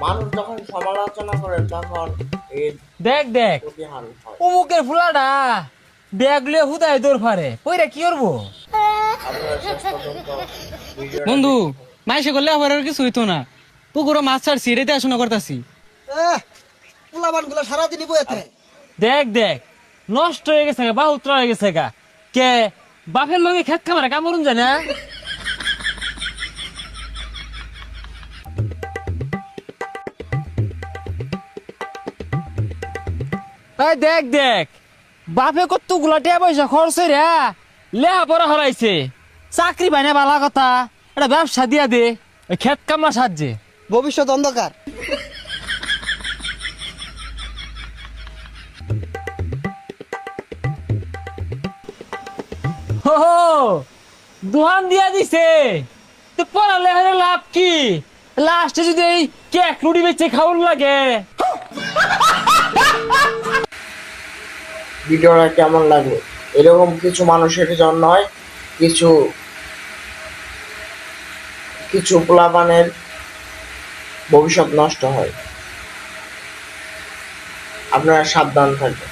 মানুষ যখন সমালোচনা করেন তখন এর দেখ দেখ প্রতিহার হয়। অমুকের ফুলাটা ব্যাগলে হুদায় দৌড় পারে ওইটা কি করবো? আপনারা শেষ পর্যন্ত ভিডিওটা বন্ধু দেখতে থাকুন। মাইসে করলে আবার আর কিছু হইতো না। পুকুরও মাছ ছাড়ছি, রেতে আসনা করতেছি। পোলাবান গুলো সারাদিনই বইতে। দেখ দেখ নষ্ট হয়ে গেছে গা বাহুত্র হয়ে গেছে গা কে বাপের লগে খেত খামারে কামড়ুন যায় না। এই দেখ দেখ বাপে কত গুলাটিয়া পয়সা খরচ রে লেহা পড়া হরাইছে চাকরি পাই না বালা কথা এটা ব্যবসা দিয়া দে ওই খেত কামলা সাহায্যে। ভবিষ্যৎ অন্ধকার। হো হো, দোহান দিয়া দিছে তো পড়ালে হলে লাভ কি? লাস্টে যদি এই কেক রুটি বেচে খাওয়ার লাগে। ভিডিওটা কেমন লাগলো? এরকম কিছু মানুষের জন্য হয়, কিছু কিছু পোলাপানের ভবিষ্যৎ নষ্ট হয়। আপনারা সাবধান থাকবেন।